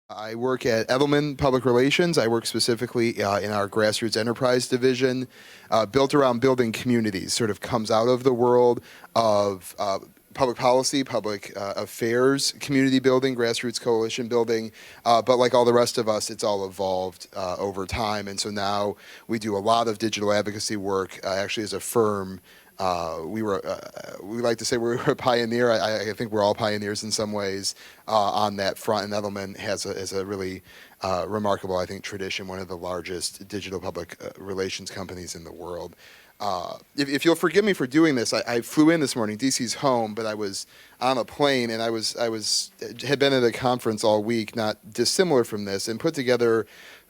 I work at Edelman Public Relations. I work specifically in our grassroots enterprise division, built around building communities, sort of comes out of the world of public policy, public affairs, community building, grassroots coalition building. But like all the rest of us, it's all evolved over time. And so now we do a lot of digital advocacy work, actually as a firm. We like to say we're a pioneer. I think we're all pioneers in some ways on that front. And Edelman has a really remarkable, I think, tradition, one of the largest digital public relations companies in the world. If you'll forgive me for doing this, I flew in this morning. DC's home, but I was on a plane and I had been at a conference all week, not dissimilar from this, and put together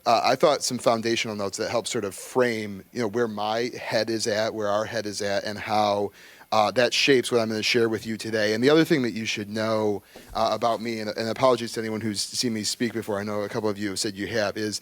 I thought some foundational notes that help sort of frame, where my head is at, where our head is at, and how that shapes what I'm going to share with you today. And the other thing that you should know about me, and apologies to anyone who's seen me speak before, I know a couple of you have said you have, is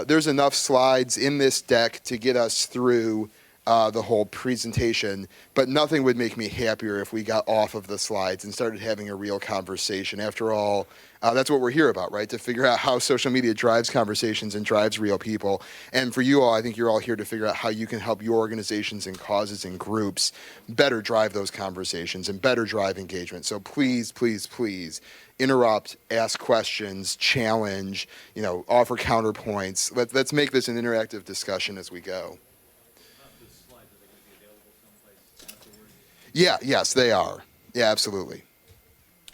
there's enough slides in this deck to get us through the whole presentation, but nothing would make me happier if we got off of the slides and started having a real conversation. After all, that's what we're here about, right? To figure out how social media drives conversations and drives real people. And for you all, I think you're all here to figure out how you can help your organizations and causes and groups better drive those conversations and better drive engagement. So please, please, please interrupt, ask questions, challenge, offer counterpoints. Let's make this an interactive discussion as we go. Yeah, yes, they are. Yeah, absolutely.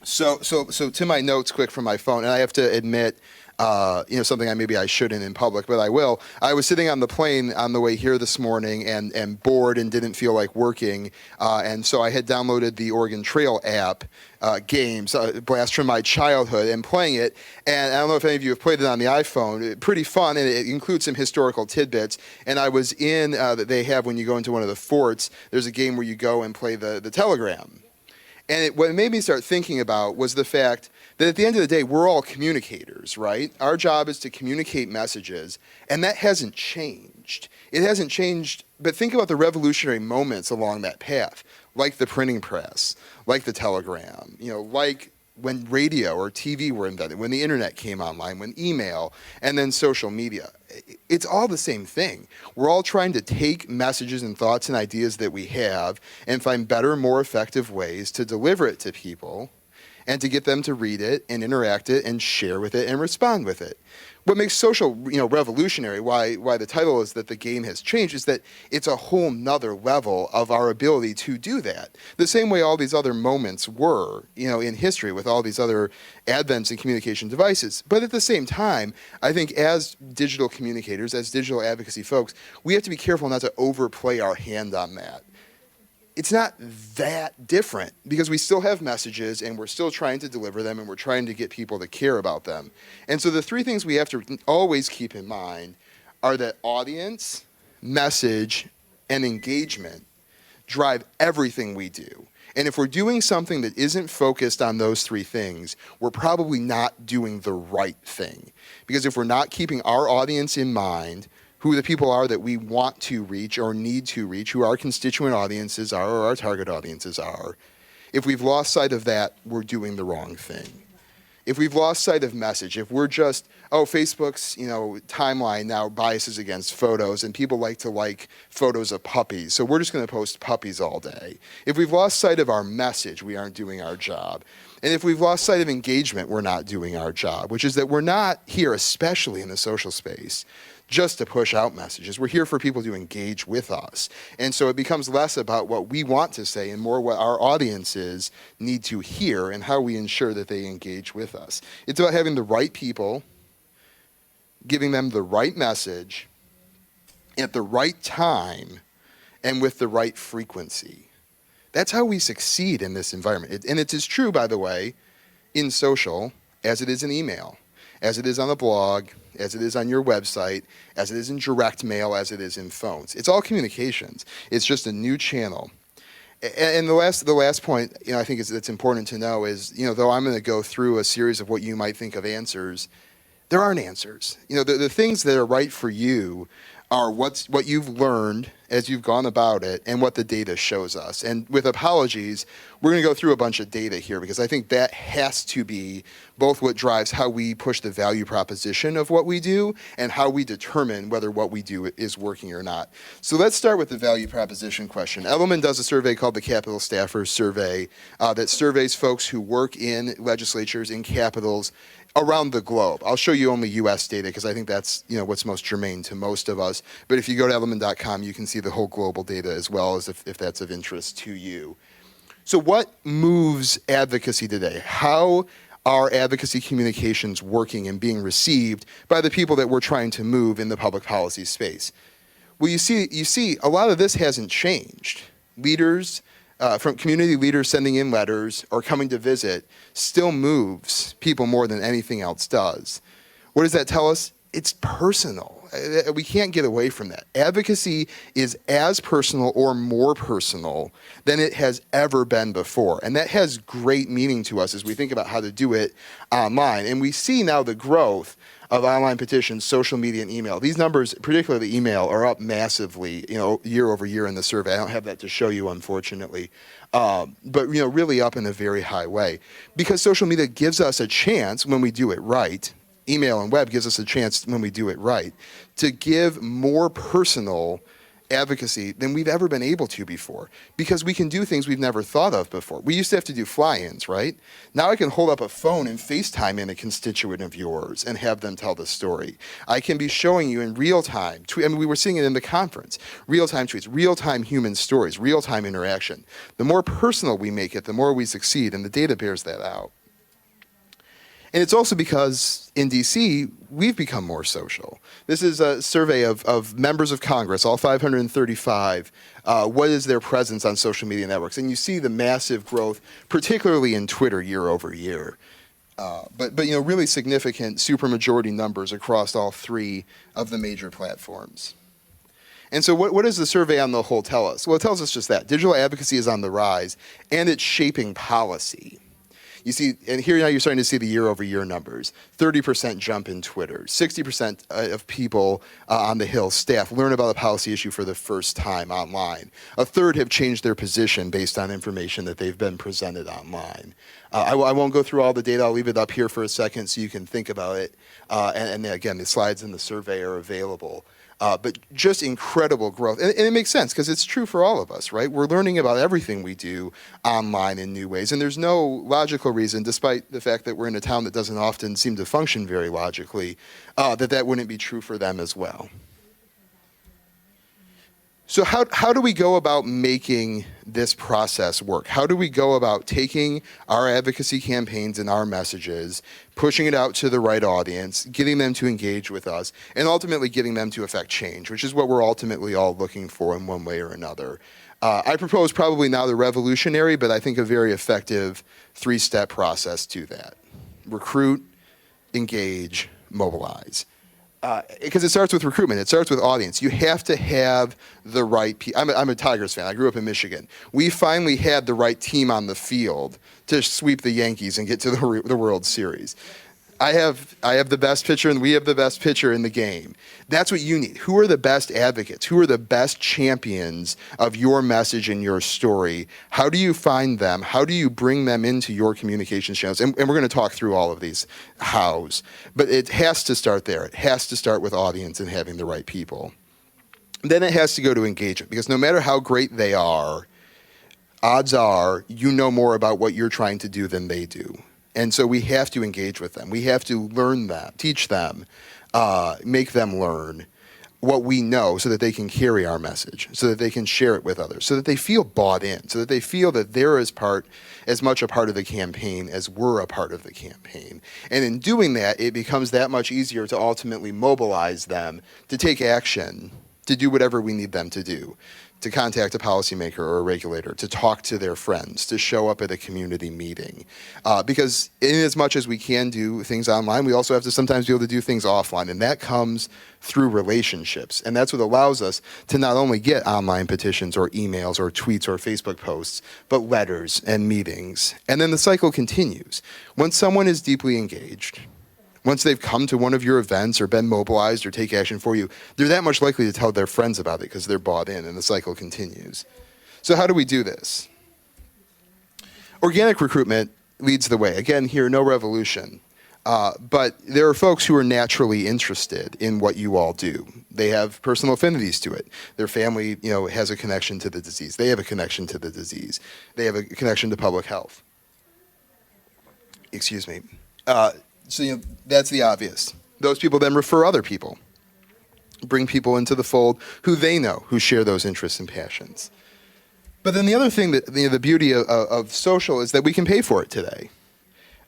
So to my notes quick from my phone, and I have to admit, something I shouldn't in public, but I will. I was sitting on the plane on the way here this morning and bored and didn't feel like working. And so I had downloaded the Oregon Trail app, games, blast from my childhood, and playing it. And I don't know if any of you have played it on the iPhone. Pretty fun, and it includes some historical tidbits. And I was in, that they have when you go into one of the forts, there's a game where you go and play the telegram. And what it made me start thinking about was the fact that at the end of the day, we're all communicators, right? Our job is to communicate messages, and that hasn't changed. It hasn't changed, but think about the revolutionary moments along that path, like the printing press, like the telegram, like when radio or TV were invented, when the internet came online, when email, and then social media. It's all the same thing. We're all trying to take messages and thoughts and ideas that we have and find better, more effective ways to deliver it to people and to get them to read it and interact it and share with it and respond with it. What makes social, revolutionary, why the title is that the game has changed, is that it's a whole nother level of our ability to do that. The same way all these other moments were, in history with all these other advents in communication devices. But at the same time, I think as digital communicators, as digital advocacy folks, we have to be careful not to overplay our hand on that. It's not that different because we still have messages and we're still trying to deliver them and we're trying to get people to care about them. And so the three things we have to always keep in mind are that audience, message, and engagement drive everything we do. And if we're doing something that isn't focused on those three things, we're probably not doing the right thing. Because if we're not keeping our audience in mind, who the people are that we want to reach or need to reach, who our constituent audiences are or our target audiences are, if we've lost sight of that, we're doing the wrong thing. If we've lost sight of message, if we're just, Facebook's, timeline now biases against photos and people like photos of puppies, so we're just going to post puppies all day. If we've lost sight of our message, we aren't doing our job. And if we've lost sight of engagement, we're not doing our job, which is that we're not here, especially in the social space, just to push out messages. We're here for people to engage with us. And so it becomes less about what we want to say and more what our audiences need to hear and how we ensure that they engage with us. It's about having the right people, giving them the right message at the right time and with the right frequency. That's how we succeed in this environment. And it is true, by the way, in social as it is in email, as it is on a blog, as it is on your website, as it is in direct mail, as it is in phones. It's all communications. It's just a new channel. And the last point, I think that's important to know is, though I'm going to go through a series of what you might think of answers, there aren't answers. The things that are right for you are what you've learned as you've gone about it and what the data shows us. And with apologies, we're going to go through a bunch of data here because I think that has to be both what drives how we push the value proposition of what we do and how we determine whether what we do is working or not. So let's start with the value proposition question. Edelman does a survey called the Capitol Staffers Survey that surveys folks who work in legislatures, in capitals, around the globe. I'll show you only U.S. data because I think that's what's most germane to most of us. But if you go to edelman.com, you can see the whole global data as well as if that's of interest to you. So what moves advocacy today? How are advocacy communications working and being received by the people that we're trying to move in the public policy space? Well, you see, a lot of this hasn't changed. Leaders, from community leaders sending in letters or coming to visit still moves people more than anything else does. What does that tell us? It's personal. We can't get away from that. Advocacy is as personal or more personal than it has ever been before. And that has great meaning to us as we think about how to do it online. And we see now the growth of online petitions, social media, and email. These numbers, particularly email, are up massively, year over year in the survey. I don't have that to show you, unfortunately, but really up in a very high way. Because social media gives us a chance when we do it right. Email and web gives us a chance when we do it right to give more personal advocacy than we've ever been able to before, because we can do things we've never thought of before. We used to have to do fly-ins, right? Now I can hold up a phone and FaceTime in a constituent of yours and have them tell the story. I can be showing you in real time. We were seeing it in the conference. Real-time tweets, real-time human stories, real-time interaction. The more personal we make it, the more we succeed, and the data bears that out. And it's also because in DC, we've become more social. This is a survey of members of Congress, all 535. What is their presence on social media networks? And you see the massive growth, particularly in Twitter year over year. But really significant supermajority numbers across all three of the major platforms. And so what does the survey on the whole tell us? Well, it tells us just that. Digital advocacy is on the rise, and it's shaping policy. You see, and here now you're starting to see the year-over-year numbers. 30% jump in Twitter. 60% of people on the Hill, staff, learn about a policy issue for the first time online. A third have changed their position based on information that they've been presented online. I won't go through all the data. I'll leave it up here for a second so you can think about it. And again, the slides in the survey are available. But just incredible growth. And it makes sense because it's true for all of us, right? We're learning about everything we do online in new ways. And there's no logical reason, despite the fact that we're in a town that doesn't often seem to function very logically, that wouldn't be true for them as well. So how do we go about making this process work? How do we go about taking our advocacy campaigns and our messages, pushing it out to the right audience, getting them to engage with us, and ultimately getting them to affect change, which is what we're ultimately all looking for in one way or another? I propose probably not a revolutionary, but I think a very effective three-step process to that. Recruit, engage, mobilize. Because it starts with recruitment. It starts with audience. You have to have the right people. I'm a Tigers fan. I grew up in Michigan. We finally had the right team on the field to sweep the Yankees and get to the World Series. I have the best pitcher, and we have the best pitcher in the game. That's what you need. Who are the best advocates? Who are the best champions of your message and your story? How do you find them? How do you bring them into your communications channels? And we're going to talk through all of these hows. But it has to start there. It has to start with audience and having the right people. Then it has to go to engagement, because no matter how great they are, odds are you know more about what you're trying to do than they do. And so we have to engage with them. We have to learn them, teach them, make them learn what we know so that they can carry our message, so that they can share it with others, so that they feel bought in, so that they feel that they're as much a part of the campaign as we're a part of the campaign. And in doing that, it becomes that much easier to ultimately mobilize them to take action, to do whatever we need them to do, to contact a policymaker or a regulator, to talk to their friends, to show up at a community meeting. Because in as much as we can do things online, we also have to sometimes be able to do things offline, and that comes through relationships. And that's what allows us to not only get online petitions or emails or tweets or Facebook posts, but letters and meetings. And then the cycle continues. Once someone is deeply engaged, once they've come to one of your events or been mobilized or take action for you, they're that much likely to tell their friends about it because they're bought in and the cycle continues. So how do we do this? Organic recruitment leads the way. Again, here, no revolution. But there are folks who are naturally interested in what you all do. They have personal affinities to it. Their family, has a connection to the disease. They have a connection to the disease. They have a connection to public health. Excuse me. So that's the obvious. Those people then refer other people, bring people into the fold who they know, who share those interests and passions. But then the other thing that the beauty of social is that we can pay for it today.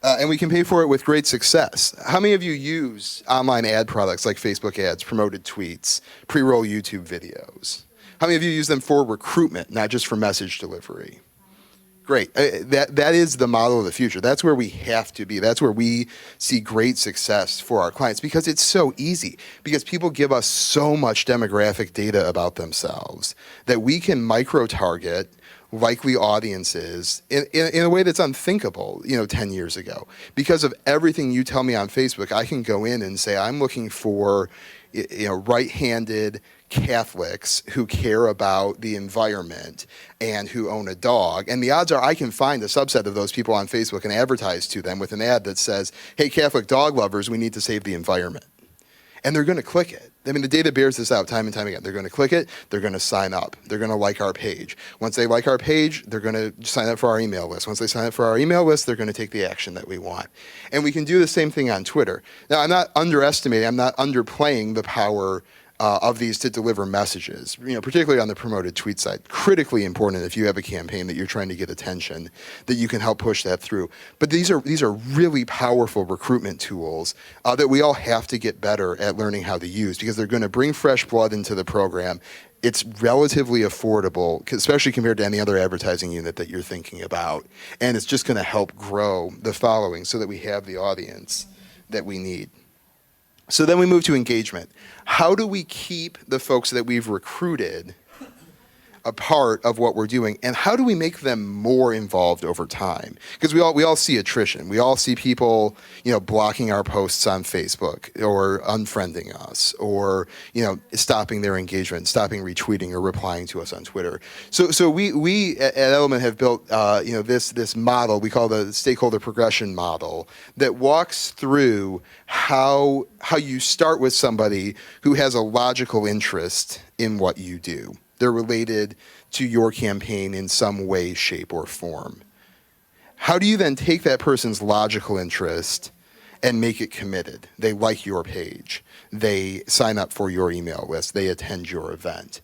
And we can pay for it with great success. How many of you use online ad products like Facebook ads, promoted tweets, pre-roll YouTube videos? How many of you use them for recruitment, not just for message delivery? Great. That is the model of the future. That's where we have to be. That's where we see great success for our clients because it's so easy. Because people give us so much demographic data about themselves that we can micro-target likely audiences in a way that's unthinkable, 10 years ago. Because of everything you tell me on Facebook, I can go in and say, I'm looking for, right-handed Catholics who care about the environment and who own a dog. And the odds are I can find a subset of those people on Facebook and advertise to them with an ad that says, hey, Catholic dog lovers, we need to save the environment. And they're going to click it. I mean, the data bears this out time and time again. They're going to click it. They're going to sign up. They're going to like our page. Once they like our page, they're going to sign up for our email list. Once they sign up for our email list, they're going to take the action that we want. And we can do the same thing on Twitter. Now, I'm not underplaying the power of these to deliver messages, particularly on the promoted tweet side. Critically important if you have a campaign that you're trying to get attention, that you can help push that through. But these are really powerful recruitment tools that we all have to get better at learning how to use because they're going to bring fresh blood into the program. It's relatively affordable, especially compared to any other advertising unit that you're thinking about. And it's just going to help grow the following so that we have the audience that we need. So then we move to engagement. How do we keep the folks that we've recruited a part of what we're doing, and how do we make them more involved over time? Because we all see attrition. We all see people, blocking our posts on Facebook or unfriending us or, stopping their engagement, stopping retweeting or replying to us on Twitter. So we at Edelman have built, this model we call the stakeholder progression model that walks through how you start with somebody who has a logical interest in what you do. They're related to your campaign in some way, shape, or form. How do you then take that person's logical interest and make it committed? They like your page. They sign up for your email list. They attend your event.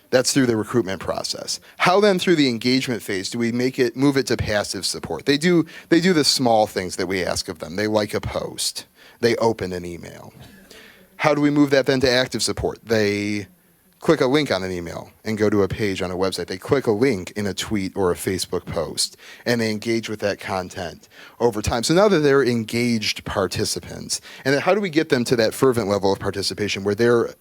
That's through the recruitment process. How then through the engagement phase do we move it to passive support? They do the small things that we ask of them. They like a post. They open an email. How do we move that then to active support? They click a link on an email and go to a page on a website. They click a link in a tweet or a Facebook post, and they engage with that content over time. So now that they're engaged participants, and then how do we get them to that fervent level of participation where they're,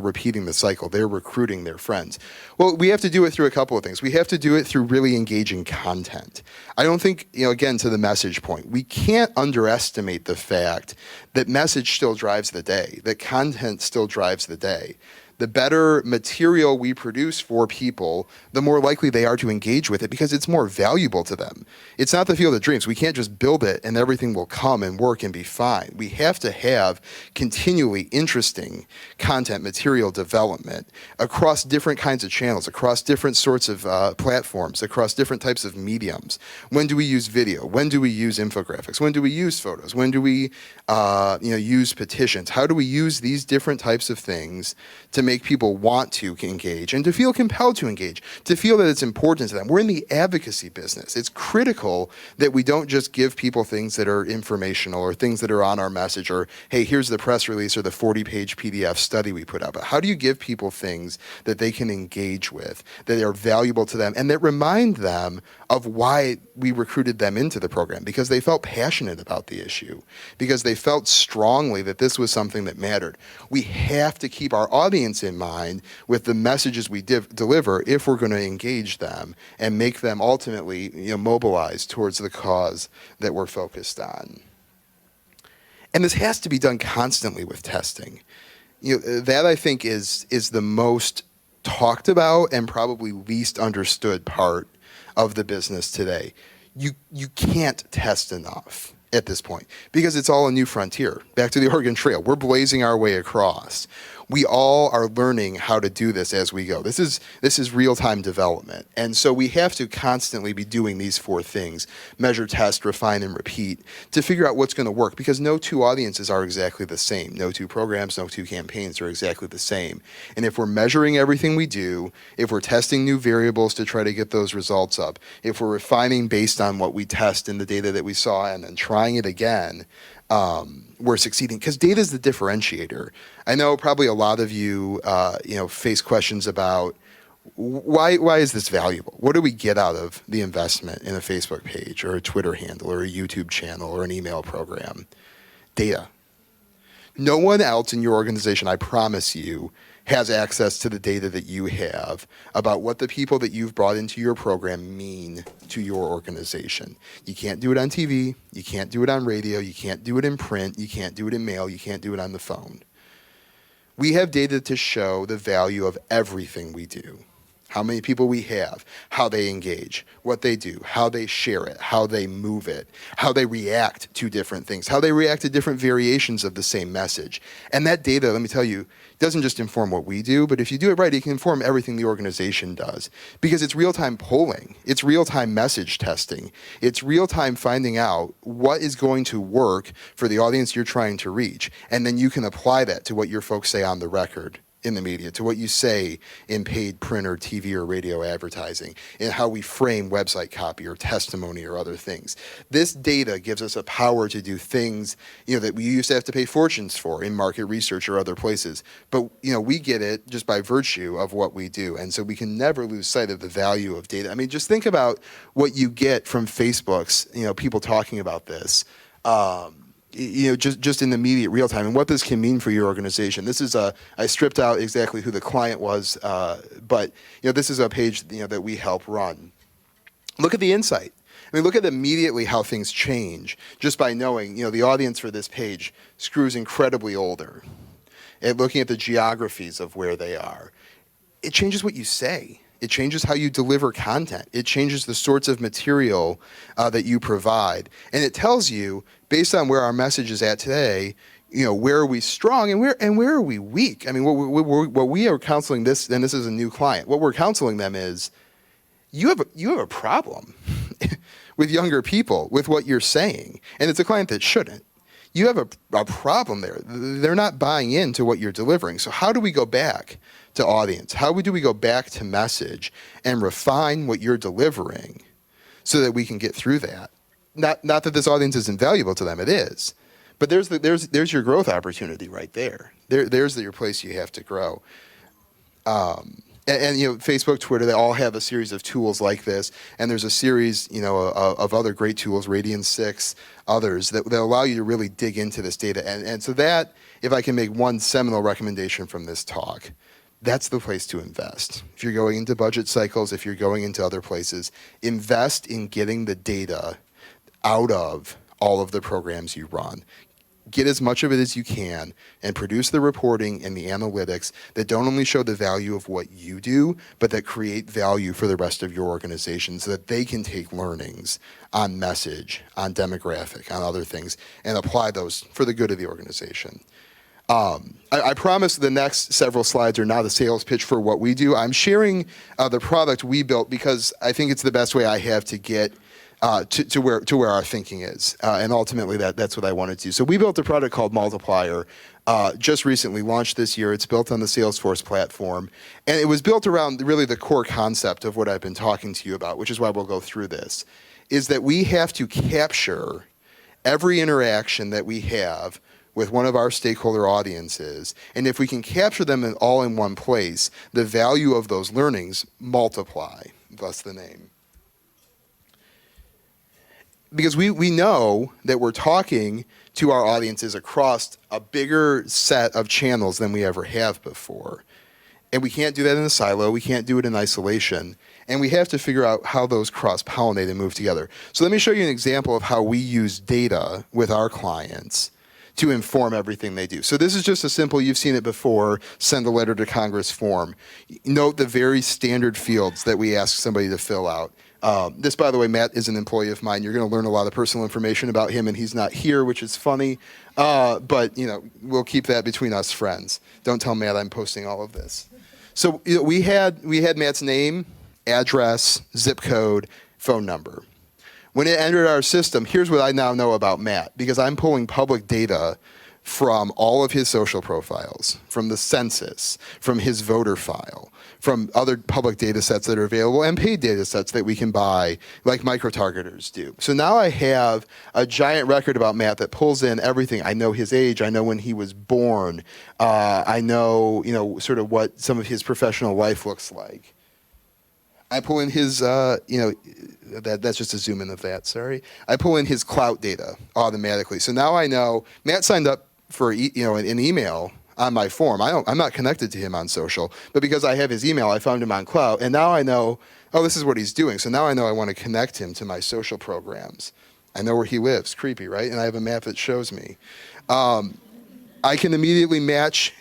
repeating the cycle, they're recruiting their friends? Well, we have to do it through a couple of things. We have to do it through really engaging content. I don't think, again, to the message point, we can't underestimate the fact that message still drives the day, that content still drives the day. The better material we produce for people, the more likely they are to engage with it because it's more valuable to them. It's not the field of dreams. We can't just build it and everything will come and work and be fine. We have to have continually interesting content material development across different kinds of channels, across different sorts of platforms, across different types of mediums. When do we use video? When do we use infographics? When do we use photos? When do we use petitions? How do we use these different types of things to make people want to engage and to feel compelled to engage, to feel that it's important to them? We're in the advocacy business. It's critical that we don't just give people things that are informational or things that are on our message or, hey, here's the press release or the 40-page PDF study we put out. But how do you give people things that they can engage with, that are valuable to them, and that remind them of why we recruited them into the program? Because they felt passionate about the issue, because they felt strongly that this was something that mattered. We have to keep our audience in mind with the messages we deliver if we're going to engage them and make them ultimately mobilize towards the cause that we're focused on. And this has to be done constantly with testing. That I think is the most talked about and probably least understood part of the business today. You can't test enough at this point because it's all a new frontier. Back to the Oregon Trail, we're blazing our way across. We all are learning how to do this as we go. This is real-time development. And so we have to constantly be doing these 4 things: measure, test, refine, and repeat, to figure out what's going to work, because no 2 audiences are exactly the same. No 2 programs, no 2 campaigns are exactly the same. And if we're measuring everything we do, if we're testing new variables to try to get those results up, if we're refining based on what we test in the data that we saw and then trying it again, we're succeeding, because data is the differentiator. I know probably a lot of you, face questions about why is this valuable? What do we get out of the investment in a Facebook page or a Twitter handle or a YouTube channel or an email program? Data. No one else in your organization, I promise you, has access to the data that you have about what the people that you've brought into your program mean to your organization. You can't do it on TV, you can't do it on radio, you can't do it in print, you can't do it in mail, you can't do it on the phone. We have data to show the value of everything we do. How many people we have, how they engage, what they do, how they share it, how they move it, how they react to different things, how they react to different variations of the same message. And that data, let me tell you, doesn't just inform what we do, but if you do it right, it can inform everything the organization does. Because it's real-time polling, it's real-time message testing, it's real-time finding out what is going to work for the audience you're trying to reach. And then you can apply that to what your folks say on the record in the media, to what you say in paid print or TV or radio advertising, and how we frame website copy or testimony or other things. This data gives us a power to do things, that we used to have to pay fortunes for in market research or other places. But, we get it just by virtue of what we do. And so we can never lose sight of the value of data. I mean, just think about what you get from Facebook's, people talking about this. Just in the immediate real time, and what this can mean for your organization. This is I stripped out exactly who the client was, but this is a page that we help run. Look at the insight. I mean, look at immediately how things change just by knowing, the audience for this page screws incredibly older. And looking at the geographies of where they are, it changes what you say. It changes how you deliver content. It changes the sorts of material that you provide. And it tells you, based on where our message is at today, where are we strong and where are we weak? I mean, what we are counseling this, and this is a new client, what we're counseling them is, you have a problem with younger people, with what you're saying. And it's a client that shouldn't. You have a problem there. They're not buying into what you're delivering. So how do we go back to audience? How do we go back to message and refine what you're delivering so that we can get through that? Not that this audience isn't valuable to them, it is. But there's your growth opportunity right there. There's your place you have to grow. And Facebook, Twitter, they all have a series of tools like this, and there's a series, of other great tools, Radian 6, others that allow you to really dig into this data. And so that, if I can make one seminal recommendation from this talk, that's the place to invest. If you're going into budget cycles, if you're going into other places, invest in getting the data out of all of the programs you run. Get as much of it as you can and produce the reporting and the analytics that don't only show the value of what you do, but that create value for the rest of your organization so that they can take learnings on message, on demographic, on other things, and apply those for the good of the organization. I promise the next several slides are not a sales pitch for what we do. I'm sharing the product we built because I think it's the best way I have to get to where our thinking is, and ultimately that's what I wanted to do. So we built a product called Multiplier, just recently launched this year. It's built on the Salesforce platform, and it was built around really the core concept of what I've been talking to you about, which is why we'll go through this, is that we have to capture every interaction that we have with one of our stakeholder audiences, and if we can capture them all in one place, the value of those learnings multiply, thus the name. Because we know that we're talking to our audiences across a bigger set of channels than we ever have before. And we can't do that in a silo. We can't do it in isolation. And we have to figure out how those cross-pollinate and move together. So let me show you an example of how we use data with our clients to inform everything they do. So this is just a simple, you've seen it before, send a letter to Congress form. Note the very standard fields that we ask somebody to fill out. This, by the way, Matt is an employee of mine. You're going to learn a lot of personal information about him, and he's not here, which is funny. But, we'll keep that between us friends. Don't tell Matt I'm posting all of this. So we had Matt's name, address, zip code, phone number. When it entered our system, here's what I now know about Matt, because I'm pulling public data from all of his social profiles, from the census, from his voter file, from other public data sets that are available, and paid data sets that we can buy, like micro-targeters do. So now I have a giant record about Matt that pulls in everything. I know his age. I know when he was born. I know, sort of what some of his professional life looks like. I pull in his, that's just a zoom in of that, sorry. I pull in his clout data automatically. So now I know Matt signed up for, an email on my form. I'm not connected to him on social, but because I have his email, I found him on clout. And now I know, this is what he's doing. So now I know I want to connect him to my social programs. I know where he lives, creepy, right? And I have a map that shows me. I can immediately match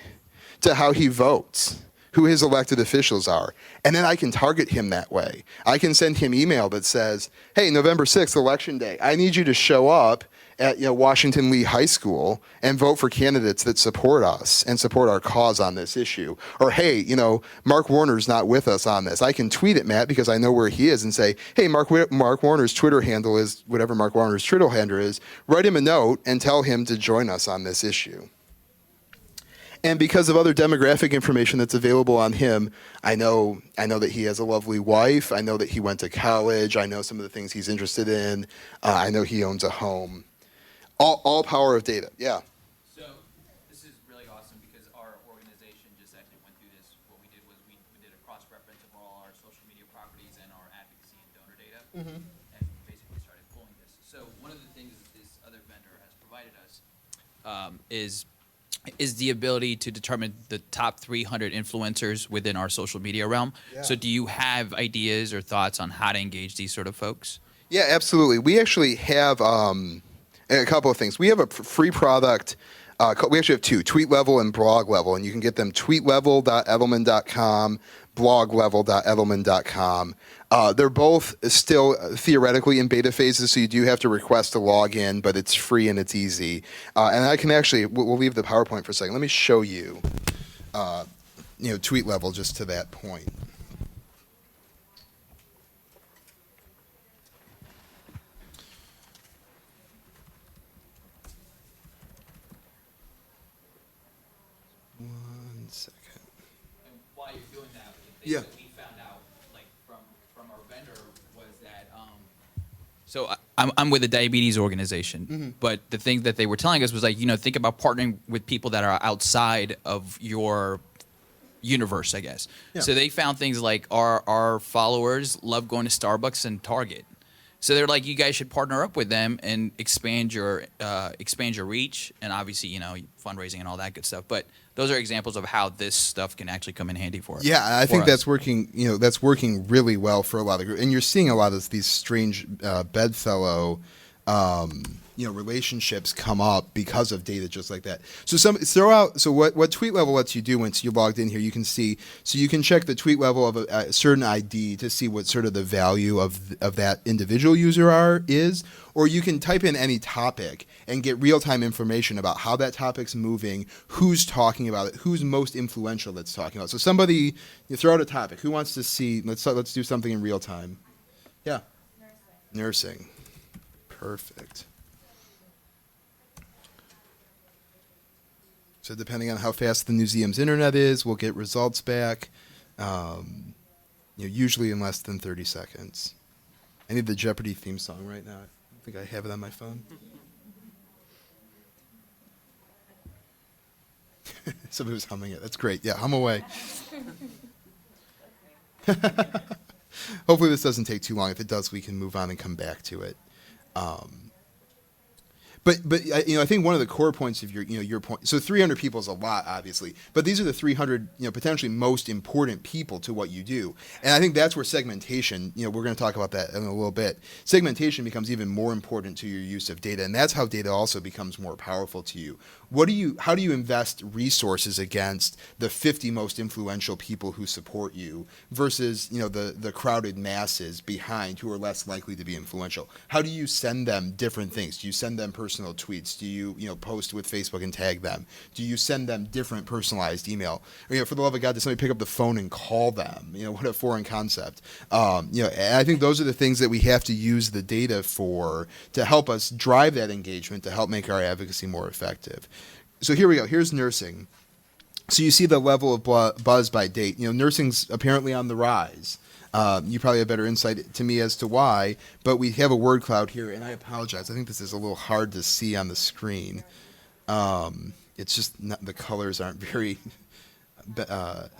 to how he votes, who his elected officials are. And then I can target him that way. I can send him email that says, hey, November 6th, election day, I need you to show up at Washington Lee High School and vote for candidates that support us and support our cause on this issue. Or, hey, Mark Warner's not with us on this. I can tweet at Matt because I know where he is and say, hey, Mark Warner's Twitter handle is whatever Mark Warner's Twitter handle is. Write him a note and tell him to join us on this issue. And because of other demographic information that's available on him, I know that he has a lovely wife. I know that he went to college. I know some of the things he's interested in. I know he owns a home. All power of data. Yeah. So this is really awesome because our organization just actually went through this. What we did was we did a cross-reference of all our social media properties and our advocacy and donor data, and basically started pulling this. So one of the things that this other vendor has provided us is the ability to determine the top 300 influencers within our social media realm. Yeah. So do you have ideas or thoughts on how to engage these sort of folks? Yeah, absolutely. We actually have a couple of things. We have a free product. We actually have two, Tweet Level and Blog Level, and you can get them tweetlevel.edelman.com, bloglevel.edelman.com. They're both still theoretically in beta phases, so you do have to request to log in, but it's free and it's easy. And I can actually, we'll leave the PowerPoint for a second. Let me show you, Tweet Level just to that point. One second. And while you're doing that, the thing Yeah. that we found out, from our vendor, was that so I'm with a diabetes organization, but the thing that they were telling us was think about partnering with people that are outside of your universe, I guess. Yeah. So they found things like our followers love going to Starbucks and Target. So they're like, you guys should partner up with them and expand your reach, and obviously, fundraising and all that good stuff. But those are examples of how this stuff can actually come in handy for us. Yeah, I think that's working. That's working really well for a lot of groups, and you're seeing a lot of these strange bedfellow, relationships come up because of data just like that. So what Tweet Level lets you do once you logged in here, you can see. So you can check the tweet level of a certain ID to see what sort of the value of that individual user is, or you can type in any topic and get real-time information about how that topic's moving, who's talking about it, who's most influential that's talking about it. So you throw out a topic. Who wants to see? Let's do something in real time. Yeah. Nursing. Perfect. So depending on how fast the Newseum's internet is, we'll get results back, usually in less than 30 seconds. I need the Jeopardy theme song right now. I think I have it on my phone. Somebody was humming it. That's great. Yeah, hum away. Hopefully this doesn't take too long. If it does, we can move on and come back to it. But I think one of the core points of your point. So 300 people is a lot, obviously, but these are the 300 potentially most important people to what you do, and I think that's where segmentation. We're going to talk about that in a little bit. Segmentation becomes even more important to your use of data, and that's how data also becomes more powerful to you. How do you invest resources against the 50 most influential people who support you versus the crowded masses behind who are less likely to be influential? How do you send them different things? Do you send them personal tweets? Do you post with Facebook and tag them? Do you send them different personalized email? Or, for the love of God, does somebody pick up the phone and call them? What a foreign concept. And I think those are the things that we have to use the data for to help us drive that engagement, to help make our advocacy more effective. So here we go. Here's nursing. So you see the level of buzz by date. Nursing's apparently on the rise. You probably have better insight to me as to why, but we have a word cloud here, and I apologize. I think this is a little hard to see on the screen. It's just the colors aren't very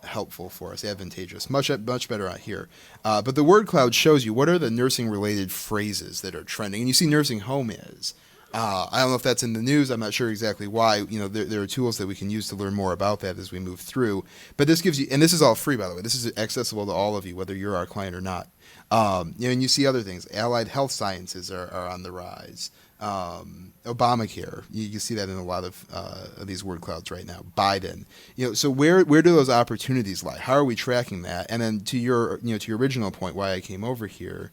helpful for us, advantageous. Much better out here. But the word cloud shows you what are the nursing-related phrases that are trending, and you see nursing home is. I don't know if that's in the news. I'm not sure exactly why. There are tools that we can use to learn more about that as we move through. But this gives you, and this is all free, by the way. This is accessible to all of you, whether you're our client or not. And you see other things. Allied health sciences are on the rise. Obamacare, you see that in a lot of these word clouds right now. Biden, so where do those opportunities lie? How are we tracking that? And then to your original point, why I came over here.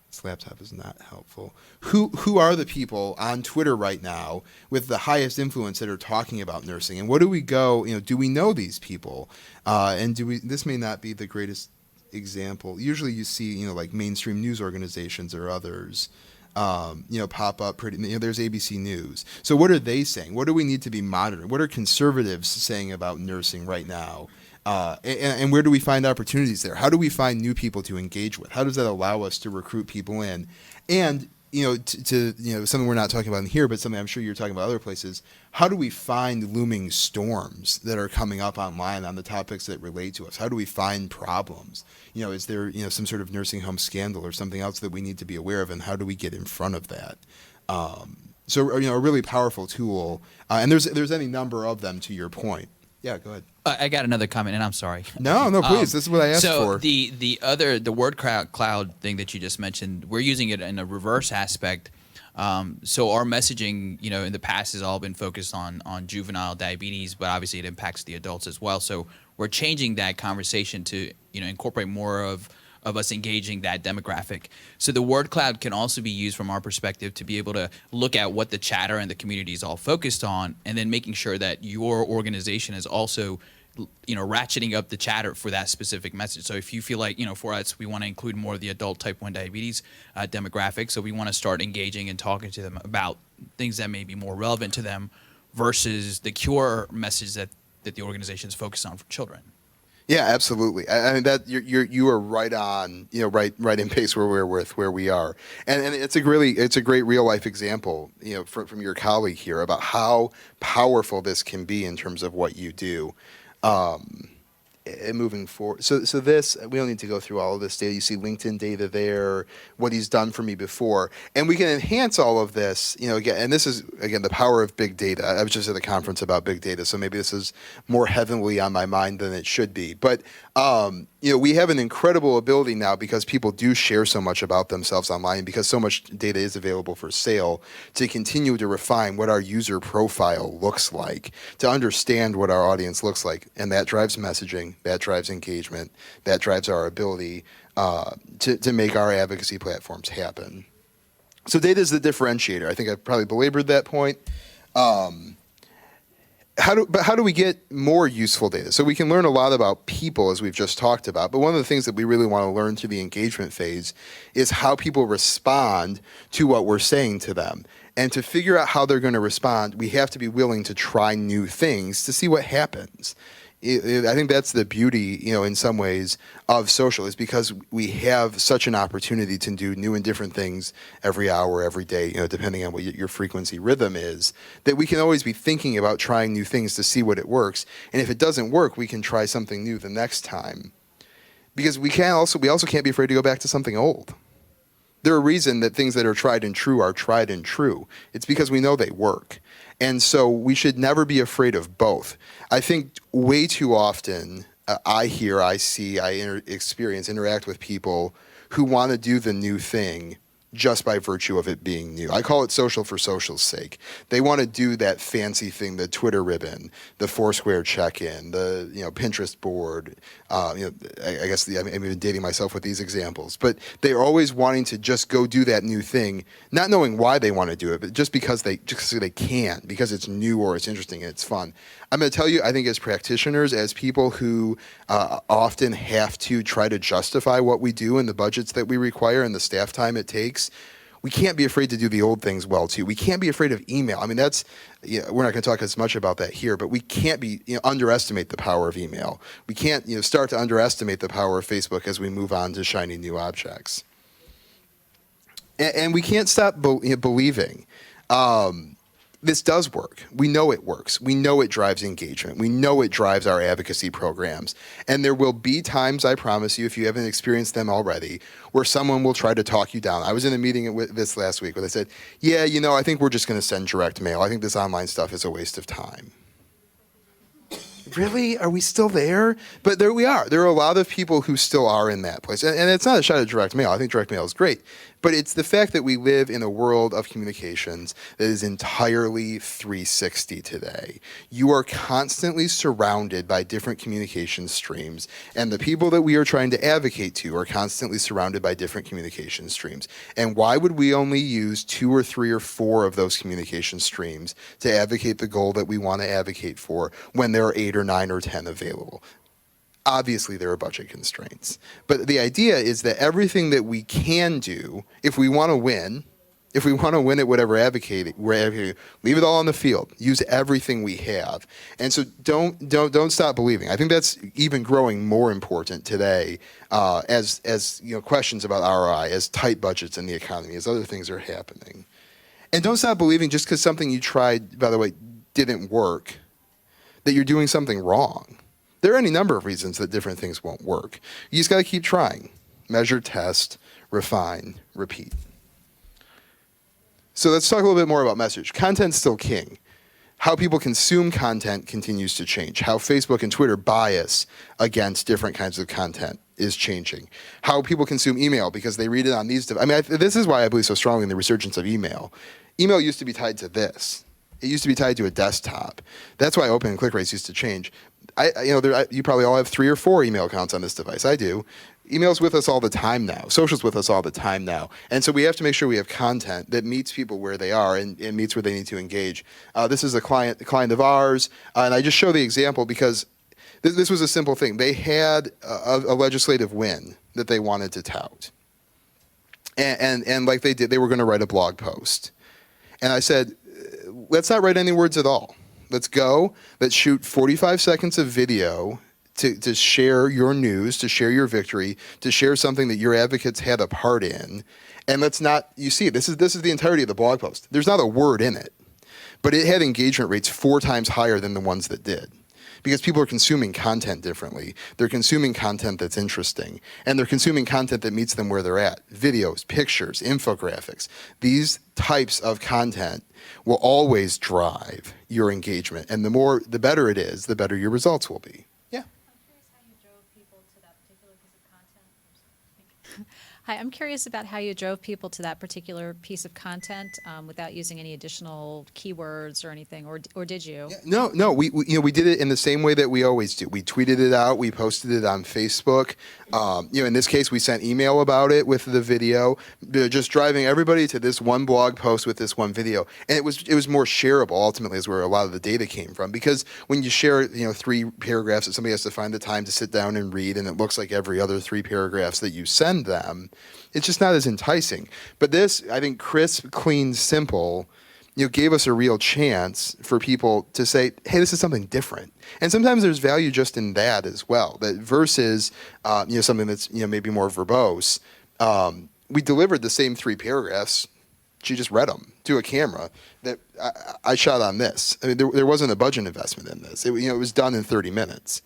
This laptop is not helpful. Who are the people on Twitter right now with the highest influence that are talking about nursing? And what do we go? Do we know these people? And do we? This may not be the greatest example. Usually, you see like mainstream news organizations or others. Pop up pretty. There's ABC News. So what are they saying? What do we need to be monitoring? What are conservatives saying about nursing right now? And where do we find opportunities there? How do we find new people to engage with? How does that allow us to recruit people in? And to something we're not talking about in here, but something I'm sure you're talking about other places. How do we find looming storms that are coming up online on the topics that relate to us? How do we find problems? Is there some sort of nursing home scandal or something else that we need to be aware of, and how do we get in front of that? So a really powerful tool, and there's any number of them. To your point. Yeah, go ahead. I got another comment, and I'm sorry. No, please. This is what I asked for. So the word cloud thing that you just mentioned, we're using it in a reverse aspect. So our messaging, in the past has all been focused on juvenile diabetes, but obviously it impacts the adults as well. So we're changing that conversation to incorporate more of us engaging that demographic. So the word cloud can also be used from our perspective to be able to look at what the chatter and the community is all focused on, and then making sure that your organization is also ratcheting up the chatter for that specific message. So if you feel like, for us, we want to include more of the adult type 1 diabetes demographic, so we want to start engaging and talking to them about things that may be more relevant to them versus the cure message that the organization is focused on for children. Yeah, absolutely. I mean that you are right on, right in pace where we are, and it's a great real life example, from your colleague here about how powerful this can be in terms of what you do. And moving forward, so this, we don't need to go through all of this data. You see LinkedIn data there, what he's done for me before, and we can enhance all of this. Again, and this is again the power of big data. I was just at a conference about big data, so maybe this is more heavily on my mind than it should be. But we have an incredible ability now because people do share so much about themselves online, because so much data is available for sale, to continue to refine what our user profile looks like, to understand what our audience looks like, and that drives messaging. That drives engagement. That drives our ability to make our advocacy platforms happen. So data is the differentiator. I think I've probably belabored that point. How do we get more useful data? So we can learn a lot about people, as we've just talked about, but one of the things that we really want to learn through the engagement phase is how people respond to what we're saying to them. And to figure out how they're going to respond, we have to be willing to try new things to see what happens. I think that's the beauty, in some ways, of social, is because we have such an opportunity to do new and different things every hour, every day, depending on what your frequency rhythm is, that we can always be thinking about trying new things to see what it works. And if it doesn't work, we can try something new the next time. Because we also can't be afraid to go back to something old. There's a reason that things that are tried and true are tried and true. It's because we know they work. And so we should never be afraid of both. I think way too often I hear, I see, experience, interact with people who want to do the new thing just by virtue of it being new. I call it social for social's sake. They want to do that fancy thing, the Twitter ribbon, the Foursquare check-in, the Pinterest board. I guess I'm even dating myself with these examples, but they're always wanting to just go do that new thing, not knowing why they want to do it, but just because they can, because it's new or it's interesting and it's fun. I'm going to tell you, I think as practitioners, as people who often have to try to justify what we do and the budgets that we require and the staff time it takes, we can't be afraid to do the old things well too. We can't be afraid of email. I mean, we're not going to talk as much about that here, but we can't underestimate the power of email. We can't start to underestimate the power of Facebook as we move on to shiny new objects. And we can't stop believing. This does work. We know it works. We know it drives engagement. We know it drives our advocacy programs. And there will be times, I promise you, if you haven't experienced them already, where someone will try to talk you down. I was in a meeting with this last week where they said, yeah, I think we're just going to send direct mail. I think this online stuff is a waste of time. Really? Are we still there? But there we are. There are a lot of people who still are in that place. And it's not a shot at direct mail. I think direct mail is great. But it's the fact that we live in a world of communications that is entirely 360 today. You are constantly surrounded by different communication streams, and the people that we are trying to advocate to are constantly surrounded by different communication streams. And why would we only use 2 or 3 or 4 of those communication streams to advocate the goal that we want to advocate for when there are 8 or 9 or 10 available? Obviously, there are budget constraints. But the idea is that everything that we can do, if we want to win at whatever we're advocating, leave it all on the field. Use everything we have. And so don't stop believing. I think that's even growing more important today as questions about ROI, as tight budgets in the economy, as other things are happening. And don't stop believing just because something you tried, by the way, didn't work, that you're doing something wrong. There are any number of reasons that different things won't work. You just got to keep trying. Measure, test, refine, repeat. So let's talk a little bit more about message. Content's still king. How people consume content continues to change. How Facebook and Twitter bias against different kinds of content is changing. How people consume email because they read it on these devices. This is why I believe so strongly in the resurgence of email. Email used to be tied to this. It used to be tied to a desktop. That's why open and click rates used to change. You probably all have 3 or 4 email accounts on this device. I do. Email's with us all the time now. Social's with us all the time now. And so we have to make sure we have content that meets people where they are and meets where they need to engage. This is a client of ours, and I just show the example because this was a simple thing. They had a legislative win that they wanted to tout. And like they did, they were going to write a blog post. And I said, let's not write any words at all. Let's go. Let's shoot 45 seconds of video to share your news, to share your victory, to share something that your advocates had a part in. And let's not, this is the entirety of the blog post. There's not a word in it, but it had engagement rates 4 times higher than the ones that did. Because people are consuming content differently. They're consuming content that's interesting. And they're consuming content that meets them where they're at. Videos, pictures, infographics. These types of content will always drive your engagement. And the better it is, the better your results will be. Yeah. Hi, I'm curious about how you drove people to that particular piece of content without using any additional keywords or anything, or did you? Yeah, no, we did it in the same way that we always do. We tweeted it out, we posted it on Facebook. In this case, we sent email about it with the video, just driving everybody to this one blog post with this one video. And it was more shareable, ultimately, is where a lot of the data came from. Because when you share 3 paragraphs that somebody has to find the time to sit down and read, and it looks like every other 3 paragraphs that you send them, it's just not as enticing. But this, I think, crisp, clean, simple, gave us a real chance for people to say, hey, this is something different. And sometimes there's value just in that as well. That versus, something that's, maybe more verbose. We delivered the same 3 paragraphs. She just read them to a camera that I shot on this. I mean, there wasn't a budget investment in this. It was done in 30 minutes.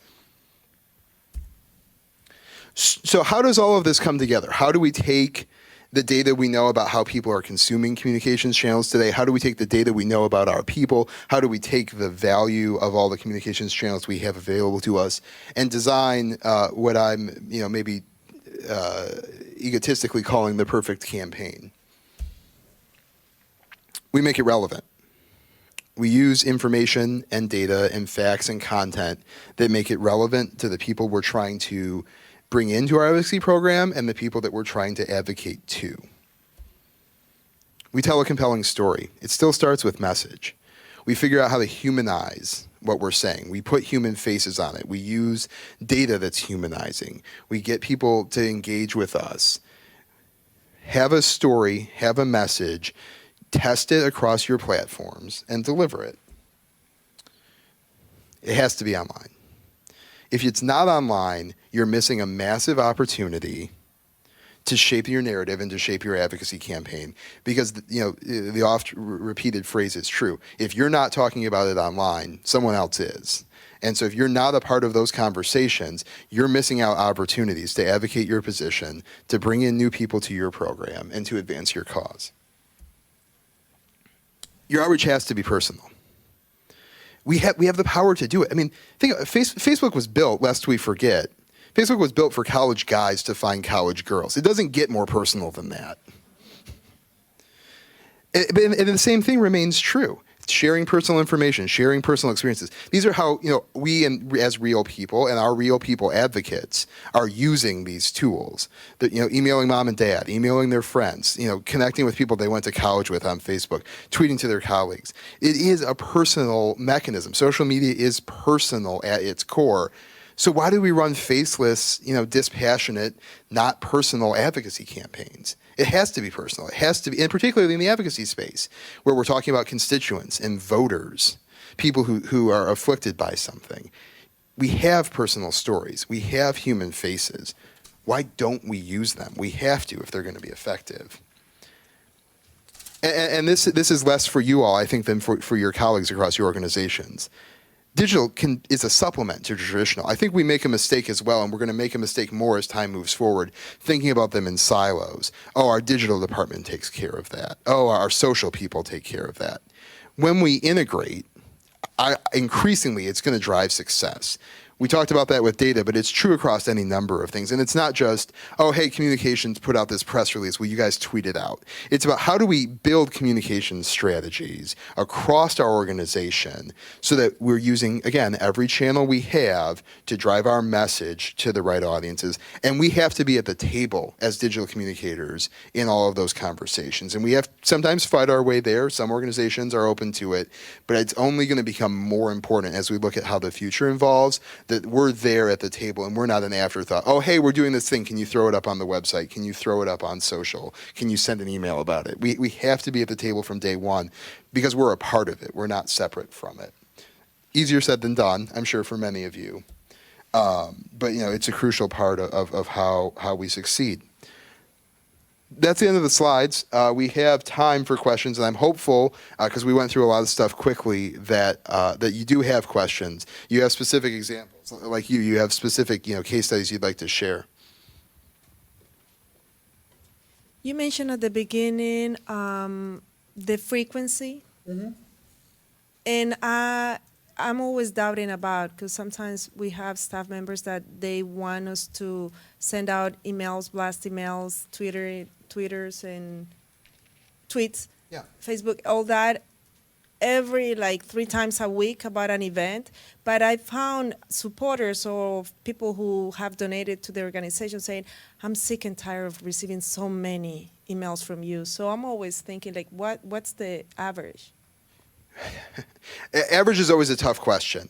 So how does all of this come together? How do we take the data we know about how people are consuming communications channels today? How do we take the data we know about our people? How do we take the value of all the communications channels we have available to us and design what I'm, maybe egotistically calling the perfect campaign? We make it relevant. We use information and data and facts and content that make it relevant to the people we're trying to bring into our advocacy program and the people that we're trying to advocate to. We tell a compelling story. It still starts with message. We figure out how to humanize what we're saying. We put human faces on it. We use data that's humanizing. We get people to engage with us. Have a story, have a message, test it across your platforms, and deliver it. It has to be online. If it's not online, you're missing a massive opportunity to shape your narrative and to shape your advocacy campaign. Because the oft repeated phrase is true. If you're not talking about it online, someone else is. And so if you're not a part of those conversations, you're missing out opportunities to advocate your position, to bring in new people to your program, and to advance your cause. Your outreach has to be personal. We have the power to do it. I mean, Facebook was built, lest we forget, Facebook was built for college guys to find college girls. It doesn't get more personal than that. And the same thing remains true. Sharing personal information, sharing personal experiences. These are how we as real people and our real people advocates are using these tools. That emailing mom and dad, emailing their friends, connecting with people they went to college with on Facebook, tweeting to their colleagues. It is a personal mechanism. Social media is personal at its core. So why do we run faceless, dispassionate, not personal advocacy campaigns? It has to be personal. It has to be, and particularly in the advocacy space, where we're talking about constituents and voters, people who are afflicted by something. We have personal stories. We have human faces. Why don't we use them? We have to if they're going to be effective. And this is less for you all, I think, than for your colleagues across your organizations. Digital is a supplement to traditional. I think we make a mistake as well, and we're going to make a mistake more as time moves forward, thinking about them in silos. Oh, our digital department takes care of that. Oh, our social people take care of that. When we integrate, increasingly it's going to drive success. We talked about that with data, but it's true across any number of things. And it's not just, oh, hey, communications put out this press release. Will you guys tweet it out? It's about how do we build communication strategies across our organization so that we're using, again, every channel we have to drive our message to the right audiences. And we have to be at the table as digital communicators in all of those conversations. And we have sometimes fight our way there. Some organizations are open to it, but it's only going to become more important as we look at how the future evolves, that we're there at the table and we're not an afterthought. Oh, hey, we're doing this thing. Can you throw it up on the website? Can you throw it up on social? Can you send an email about it? We have to be at the table from day one because we're a part of it. We're not separate from it. Easier said than done, I'm sure, for many of you. But it's a crucial part of how we succeed. That's the end of the slides. We have time for questions, and I'm hopeful, because we went through a lot of stuff quickly, that you do have questions. You have specific examples. Like you have specific case studies you'd like to share. You mentioned at the beginning the frequency. Mm-hmm. And I'm always doubting about, because sometimes we have staff members that they want us to send out emails, blast emails, Twitters and tweets, Facebook, all that, every 3 times a week about an event. But I found supporters or people who have donated to the organization saying, I'm sick and tired of receiving so many emails from you. So I'm always thinking, what's the average? Average is always a tough question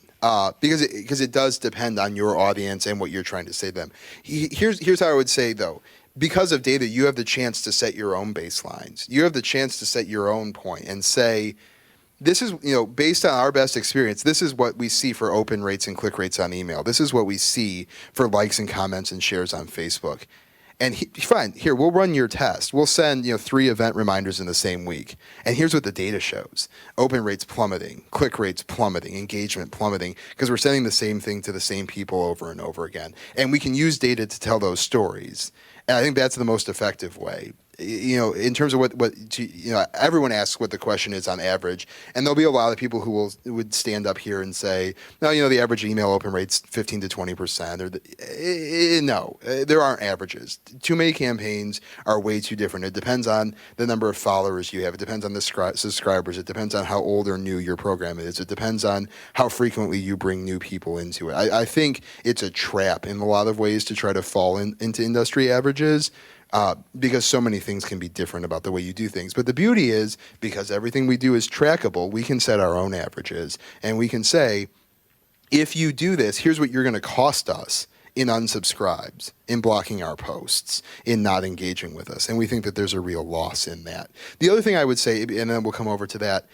because it does depend on your audience and what you're trying to say to them. Here's how I would say, though. Because of data, you have the chance to set your own baselines. You have the chance to set your own point and say, this is, based on our best experience, this is what we see for open rates and click rates on email. This is what we see for likes and comments and shares on Facebook. And fine, here, we'll run your test. We'll send 3 event reminders in the same week. And here's what the data shows. Open rates plummeting, click rates plummeting, engagement plummeting, because we're sending the same thing to the same people over and over again. And we can use data to tell those stories. And I think that's the most effective way. in terms of everyone asks what the question is on average, and there'll be a lot of people who would stand up here and say, no, the average email open rate's 15 to 20%. No, there aren't averages. Too many campaigns are way too different. It depends on the number of followers you have. It depends on the subscribers. It depends on how old or new your program is. It depends on how frequently you bring new people into it. I think it's a trap in a lot of ways to try to fall into industry averages. Because so many things can be different about the way you do things. But the beauty is, because everything we do is trackable, we can set our own averages. And we can say, if you do this, here's what you're going to cost us in unsubscribes, in blocking our posts, in not engaging with us. And we think that there's a real loss in that. The other thing I would say, and then we'll come over to that,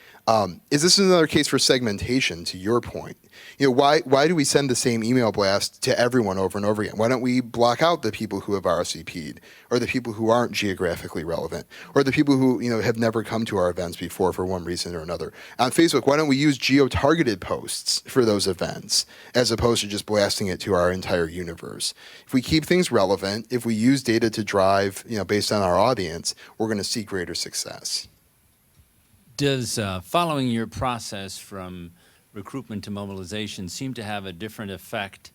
is this is another case for segmentation, to your point. Why do we send the same email blast to everyone over and over again? Why don't we block out the people who have RSVP'd, or the people who aren't geographically relevant, or the people who have never come to our events before for one reason or another? On Facebook, why don't we use geo-targeted posts for those events, as opposed to just blasting it to our entire universe? If we keep things relevant, if we use data to drive, based on our audience, we're going to see greater success. Does following your process from recruitment to mobilization seem to have a different effect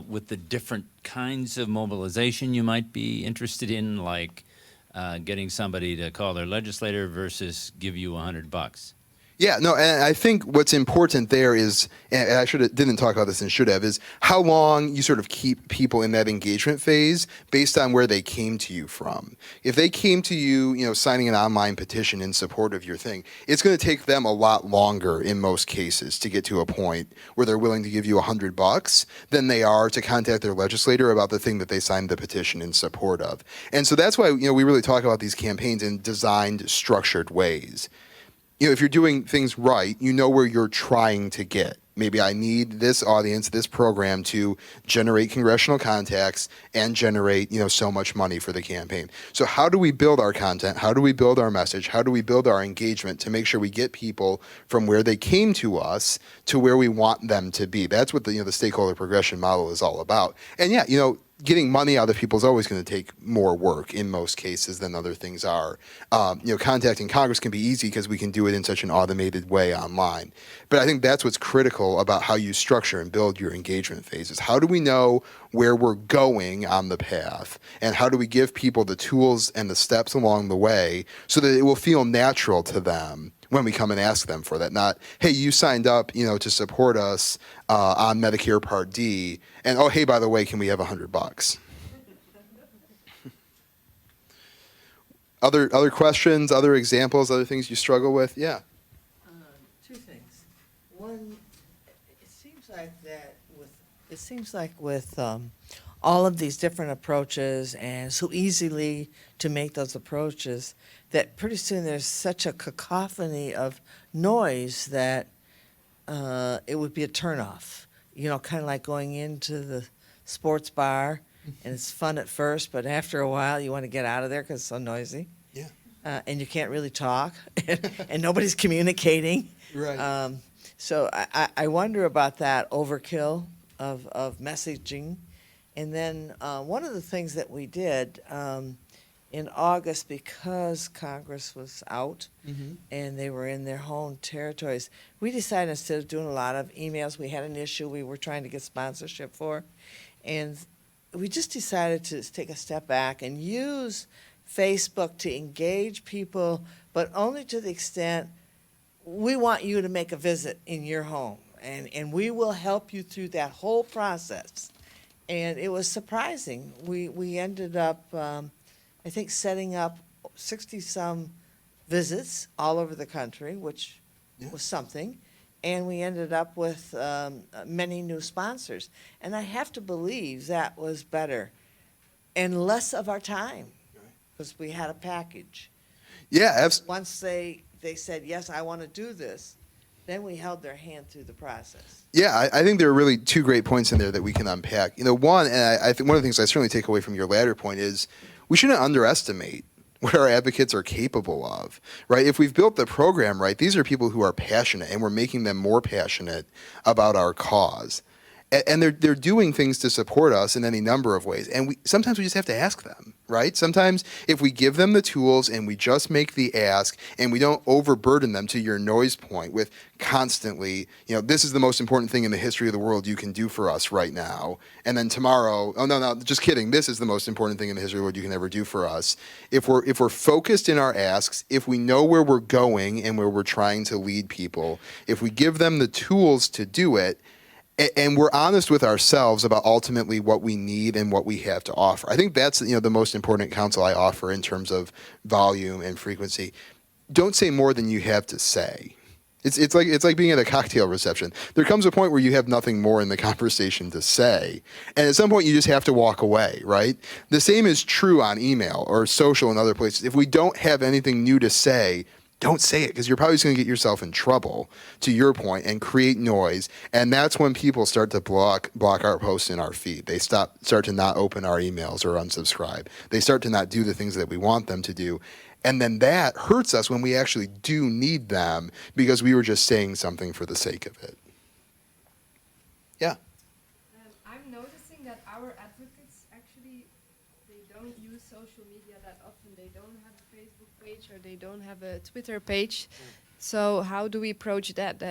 with the different kinds of mobilization you might be interested in, like getting somebody to call their legislator versus give you $100? Yeah, no, and I think what's important there is, and I didn't talk about this and should have, is how long you sort of keep people in that engagement phase based on where they came to you from. If they came to you, signing an online petition in support of your thing, it's going to take them a lot longer in most cases to get to a point where they're willing to give you $100 than they are to contact their legislator about the thing that they signed the petition in support of. And so that's why, we really talk about these campaigns in designed, structured ways. If you're doing things right, you know where you're trying to get. Maybe I need this audience, this program to generate congressional contacts and generate, so much money for the campaign. So how do we build our content? How do we build our message? How do we build our engagement to make sure we get people from where they came to us to where we want them to be? That's what the stakeholder progression model is all about. And yeah, getting money out of people is always going to take more work in most cases than other things are. Contacting Congress can be easy because we can do it in such an automated way online. But I think that's what's critical about how you structure and build your engagement phases. How do we know where we're going on the path? And how do we give people the tools and the steps along the way so that it will feel natural to them when we come and ask them for that? Not, hey, you signed up, to support us on Medicare Part D, and oh, hey, by the way, can we have $100? Other questions, other examples, other things you struggle with? Yeah. Two things. One, it seems like with all of these different approaches and so easily to make those approaches, that pretty soon there's such a cacophony of noise that it would be a turnoff. Kind of like going into the sports bar, and it's fun at first, but after a while you want to get out of there because it's so noisy. Yeah. And you can't really talk, and nobody's communicating. Right. So I wonder about that overkill of messaging. And then one of the things that we did in August, because Congress was out and they were in their home territories, we decided instead of doing a lot of emails, we had an issue we were trying to get sponsorship for, and we just decided to take a step back and use Facebook to engage people, but only to the extent we want you to make a visit in your home, and we will help you through that whole process. And it was surprising. We ended up, I think, setting up 60-some visits all over the country, which was something. And we ended up with many new sponsors. And I have to believe that was better and less of our time, because we had a package. Yeah, absolutely. Once they said, yes, I want to do this, then we held their hand through the process. Yeah, I think there are really two great points in there that we can unpack. One, and I think one of the things I certainly take away from your latter point is we shouldn't underestimate what our advocates are capable of, right? If we've built the program right, these are people who are passionate, and we're making them more passionate about our cause. And they're doing things to support us in any number of ways. And sometimes we just have to ask them, right? Sometimes if we give them the tools and we just make the ask and we don't overburden them, to your noise point, with constantly, this is the most important thing in the history of the world you can do for us right now. And then tomorrow, oh no, just kidding. This is the most important thing in the history of the world you can ever do for us. If we're focused in our asks, if we know where we're going and where we're trying to lead people, if we give them the tools to do it, and we're honest with ourselves about ultimately what we need and what we have to offer. I think that's the most important counsel I offer in terms of volume and frequency. Don't say more than you have to say. It's like being at a cocktail reception. There comes a point where you have nothing more in the conversation to say, and at some point you just have to walk away, right? The same is true on email or social and other places. If we don't have anything new to say, don't say it, because you're probably just going to get yourself in trouble, to your point, and create noise. And that's when people start to block our posts in our feed. They start to not open our emails or unsubscribe. They start to not do the things that we want them to do. And then that hurts us when we actually do need them, because we were just saying something for the sake of it. Yeah. I'm noticing that our advocates actually, they don't use social media that often. They don't have a Facebook page or they don't have a Twitter page. So how do we approach that?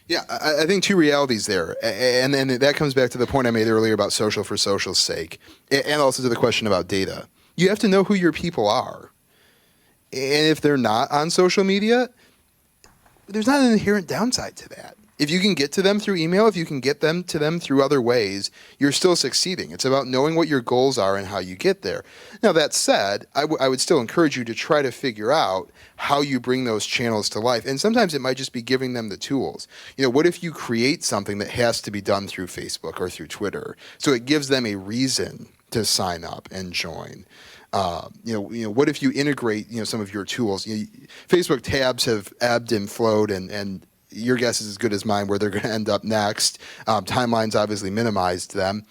Yeah, I think two realities there. And that comes back to the point I made earlier about social for social's sake, and also to the question about data. You have to know who your people are. And if they're not on social media, there's not an inherent downside to that. If you can get to them through email, if you can get them to them through other ways, you're still succeeding. It's about knowing what your goals are and how you get there. Now, that said, I would still encourage you to try to figure out how you bring those channels to life. And sometimes it might just be giving them the tools. What if you create something that has to be done through Facebook or through Twitter, so it gives them a reason to sign up and join? What if you integrate, some of your tools? Facebook tabs have ebbed and flowed, and your guess is as good as mine where they're going to end up next. Timelines obviously minimized them.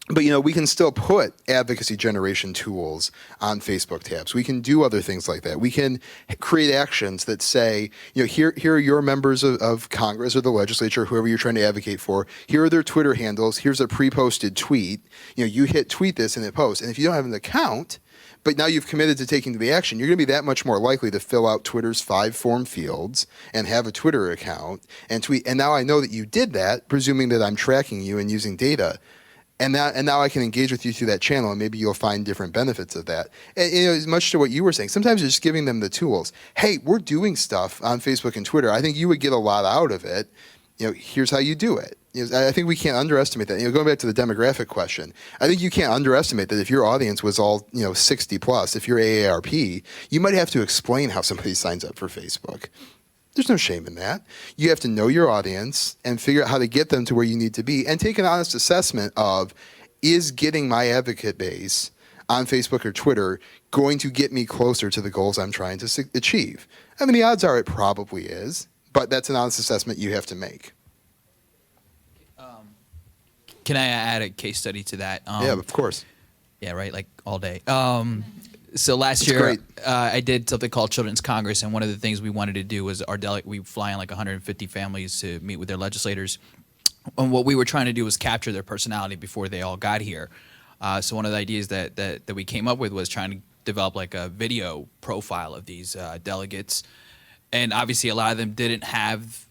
But, we can still put advocacy generation tools on Facebook tabs. We can do other things like that. We can create actions that say, here are your members of Congress or the legislature, whoever you're trying to advocate for. Here are their Twitter handles. Here's a pre-posted tweet. You hit tweet this and it posts. And if you don't have an account, but now you've committed to taking the action, you're going to be that much more likely to fill out Twitter's 5 form fields and have a Twitter account and tweet. And now I know that you did that, presuming that I'm tracking you and using data. And now I can engage with you through that channel, and maybe you'll find different benefits of that. And, as much to what you were saying, sometimes just giving them the tools. Hey, we're doing stuff on Facebook and Twitter. I think you would get a lot out of it. Here's how you do it. I think we can't underestimate that. Going back to the demographic question, I think you can't underestimate that if your audience was all 60 plus, if you're AARP, you might have to explain how somebody signs up for Facebook. There's no shame in that. You have to know your audience and figure out how to get them to where you need to be, and take an honest assessment of, is getting my advocate base on Facebook or Twitter going to get me closer to the goals I'm trying to achieve? I mean, the odds are it probably is, but that's an honest assessment you have to make. Can I add a case study to that? Yeah, of course. Yeah, right, like all day. So last That's year, great. I did something called Children's Congress, and one of the things we wanted to do was we fly in like 150 families to meet with their legislators. And what we were trying to do was capture their personality before they all got here. So one of the ideas that we came up with was trying to develop like a video profile of these delegates. And obviously a lot of them didn't have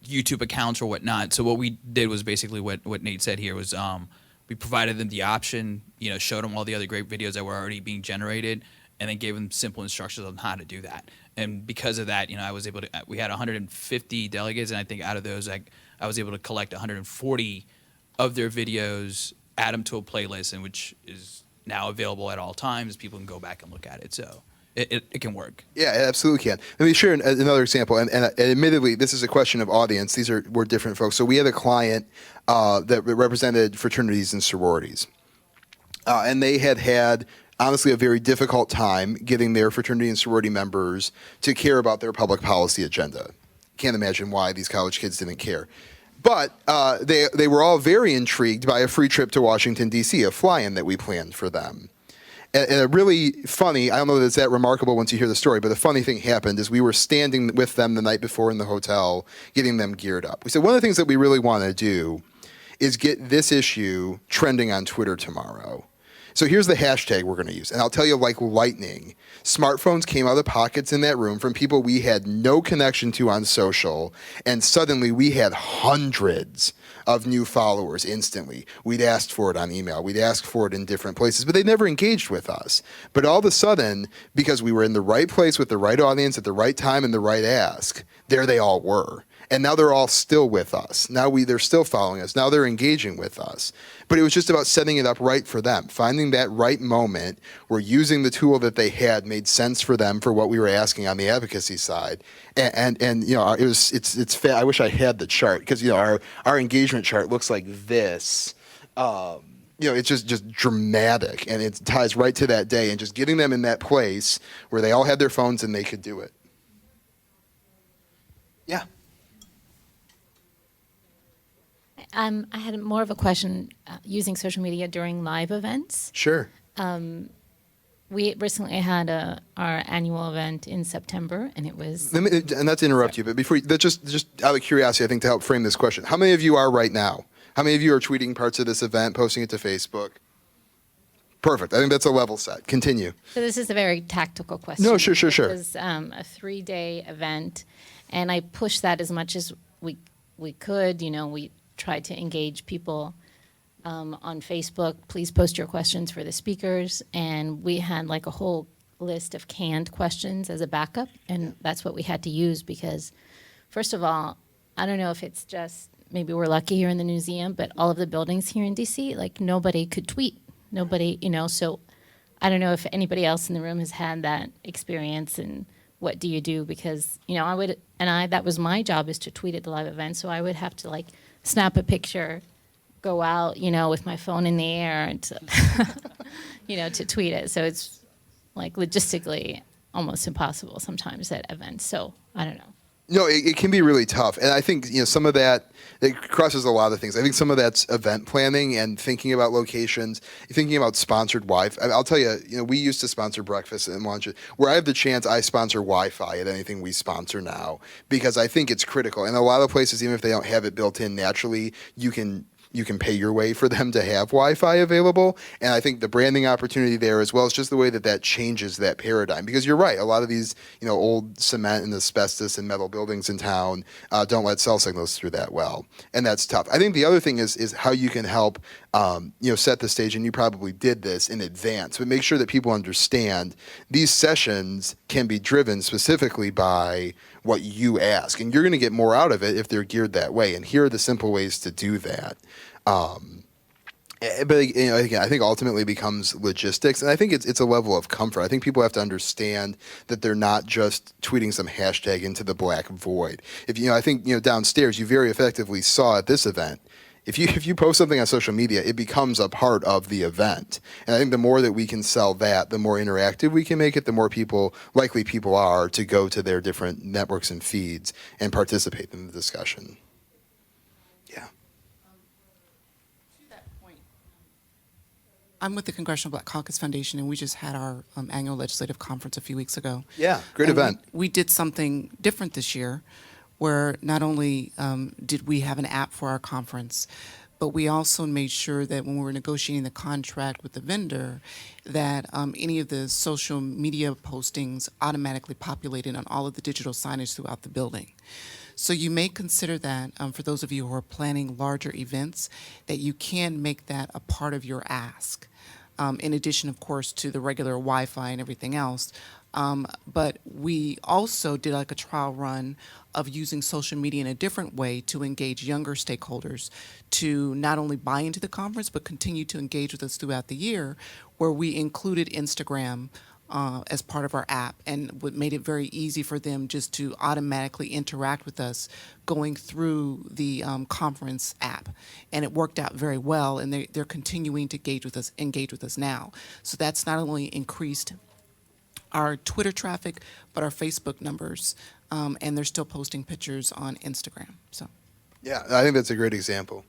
YouTube accounts or whatnot. So what we did was basically what Nate said here was we provided them the option, showed them all the other great videos that were already being generated, and then gave them simple instructions on how to do that. And because of that, I was able to, we had 150 delegates, and I think out of those, I was able to collect 140 of their videos, add them to a playlist, and which is now available at all times. People can go back and look at it. So it can work. Yeah, it absolutely can. Let me share another example. And admittedly, this is a question of audience. We're different folks. So we had a client that represented fraternities and sororities. And they had, honestly, a very difficult time getting their fraternity and sorority members to care about their public policy agenda. Can't imagine why these college kids didn't care. But they were all very intrigued by a free trip to Washington, D.C., a fly-in that we planned for them. And a really funny, I don't know that it's that remarkable once you hear the story, but the funny thing happened is we were standing with them the night before in the hotel, getting them geared up. We said, one of the things that we really want to do is get this issue trending on Twitter tomorrow. So here's the hashtag we're going to use. And I'll tell you, like lightning, smartphones came out of the pockets in that room from people we had no connection to on social. And suddenly we had hundreds of new followers instantly. We'd asked for it on email. We'd asked for it in different places, but they never engaged with us. But all of a sudden, because we were in the right place with the right audience at the right time and the right ask, there they all were. And now they're all still with us. Now they're still following us. Now they're engaging with us. But it was just about setting it up right for them, finding that right moment where using the tool that they had made sense for them for what we were asking on the advocacy side. And you know, I wish I had the chart, because you know our engagement chart looks like this. You know, it's just dramatic, and it ties right to that day, and just getting them in that place where they all had their phones and they could do it. Yeah. I had more of a question using social media during live events. Sure. We recently had our annual event in September, and it was. And not to interrupt you, but before just out of curiosity, I think to help frame this question, how many of you are right now? How many of you are tweeting parts of this event, posting it to Facebook? Perfect. I think that's a level set. Continue. So this is a very tactical question. No, sure. It was a 3-day event, and I pushed that as much as we could. You know, we tried to engage people on Facebook. Please post your questions for the speakers. And we had like a whole list of canned questions as a backup. And that's what we had to use because, first of all, I don't know if it's just maybe we're lucky here in the Newseum, but all of the buildings here in DC, like nobody could tweet. Nobody, you know, so I don't know if anybody else in the room has had that experience and what do you do? Because, you know, that was my job, is to tweet at the live event. So I would have to like snap a picture, go out, you know, with my phone in the air and to, you know, to tweet it. So it's like logistically almost impossible sometimes at events. So I don't know. No, it can be really tough. And I think, you know, some of that, it crosses a lot of things. I think some of that's event planning and thinking about locations, thinking about sponsored Wi-Fi. I'll tell you, you know, we used to sponsor breakfast and lunch. Where I have the chance, I sponsor Wi-Fi at anything we sponsor now because I think it's critical. And a lot of places, even if they don't have it built in naturally, you can pay your way for them to have Wi-Fi available. And I think the branding opportunity there, as well as just the way that changes that paradigm. Because you're right, a lot of these, you know, old cement and asbestos and metal buildings in town don't let cell signals through that well. And that's tough. I think the other thing is how you can help, you know, set the stage, and you probably did this in advance, but make sure that people understand these sessions can be driven specifically by what you ask. And you're going to get more out of it if they're geared that way. And here are the simple ways to do that. But you know, again, I think ultimately it becomes logistics, and I think it's a level of comfort. I think people have to understand that they're not just tweeting some hashtag into the black void. If you know, I think, you know, downstairs you very effectively saw at this event. If you post something on social media, it becomes a part of the event. And I think the more that we can sell that, the more interactive we can make it, the more likely people are to go to their different networks and feeds and participate in the discussion. Yeah. To that point, I'm with the Congressional Black Caucus Foundation, and we just had our annual legislative conference a few weeks ago. Yeah, great And event. We did something different this year, where not only did we have an app for our conference, but we also made sure that when we were negotiating the contract with the vendor, that any of the social media postings automatically populated on all of the digital signage throughout the building. So you may consider that, for those of you who are planning larger events, that you can make that a part of your ask. In addition, of course, to the regular Wi-Fi and everything else. But we also did like a trial run of using social media in a different way to engage younger stakeholders to not only buy into the conference, but continue to engage with us throughout the year, where we included Instagram as part of our app, and what made it very easy for them just to automatically interact with us going through the conference app. And it worked out very well, and they're continuing to engage with us now. So that's not only increased our Twitter traffic, but our Facebook numbers, and they're still posting pictures on Instagram. So, Yeah, I think that's a great example.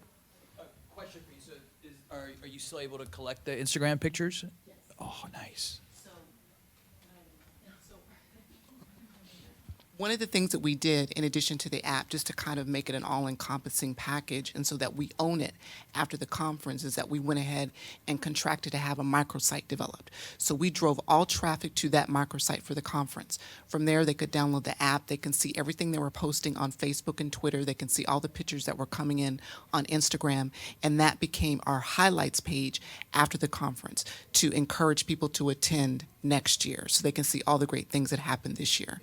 Question for you. So are you still able to collect the Instagram pictures? Yes. Oh, nice. One of the things that we did, in addition to the app, just to kind of make it an all-encompassing package, and so that we own it after the conference, is that we went ahead and contracted to have a microsite developed. So we drove all traffic to that microsite for the conference. From there, they could download the app. They can see everything they were posting on Facebook and Twitter. They can see all the pictures that were coming in on Instagram, and that became our highlights page after the conference to encourage people to attend next year, so they can see all the great things that happened this year.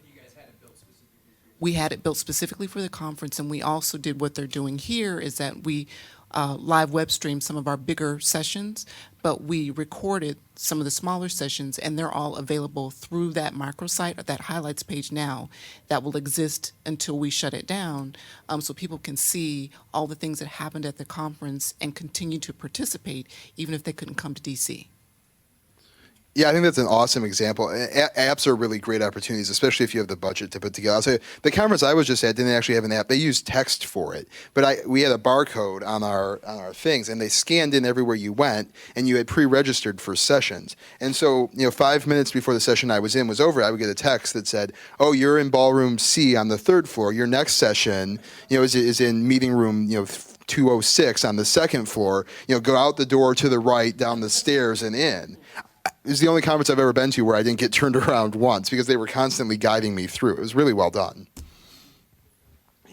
We had it built specifically for the conference, and we also did what they're doing here, is that we live web stream some of our bigger sessions, but we recorded some of the smaller sessions, and they're all available through that microsite, or that highlights page now, that will exist until we shut it down, so people can see all the things that happened at the conference and continue to participate, even if they couldn't come to DC. Yeah, I think that's an awesome example. Apps are really great opportunities, especially if you have the budget to put together. I'll say the conference I was just at didn't actually have an app. They used text for it, but we had a barcode on our things, and they scanned in everywhere you went, and you had pre-registered for sessions. And so, 5 minutes before the session I was in was over, I would get a text that said, "Oh, you're in ballroom C on the 3rd floor. Your next session, is in meeting room, 206 on the 2nd floor. Go out the door to the right, down the stairs, and in." It was the only conference I've ever been to where I didn't get turned around once, because they were constantly guiding me through. It was really well done.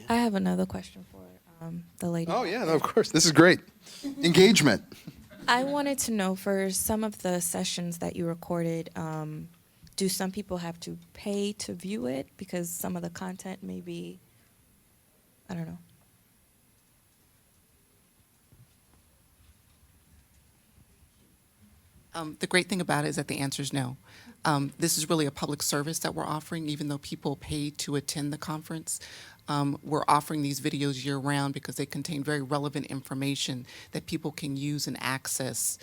I have another question for the lady. Oh, yeah, no, of course. This is great. Engagement. I wanted to know, for some of the sessions that you recorded, do some people have to pay to view it? Because some of the content may be, I don't know. The great thing about it is that the answer is no. This is really a public service that we're offering, even though people pay to attend the conference. We're offering these videos year-round because they contain very relevant information that people can use and access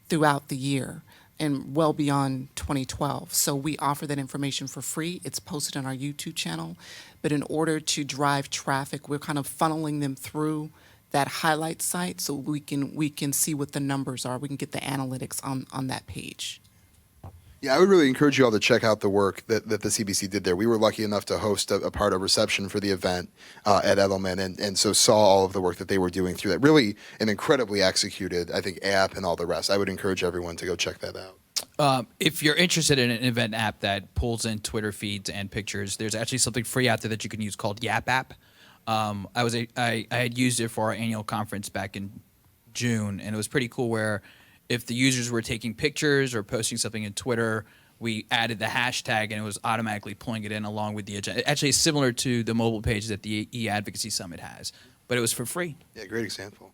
throughout the year and well beyond 2012. So we offer that information for free. It's posted on our YouTube channel. But in order to drive traffic, we're kind of funneling them through that highlight site, so we can see what the numbers are. We can get the analytics on that page. Yeah, I would really encourage you all to check out the work that the CBC did there. We were lucky enough to host a part of reception for the event at Edelman, and so saw all of the work that they were doing through that. Really an incredibly executed, I think, app and all the rest. I would encourage everyone to go check that out. If you're interested in an event app that pulls in Twitter feeds and pictures, there's actually something free out there that you can use called Yap App. I had used it for our annual conference back in June, and it was pretty cool where if the users were taking pictures or posting something in Twitter, we added the hashtag and it was automatically pulling it in along with the agenda. Actually, it's similar to the mobile page that the eAdvocacy Summit has, but it was for free. Yeah, great example.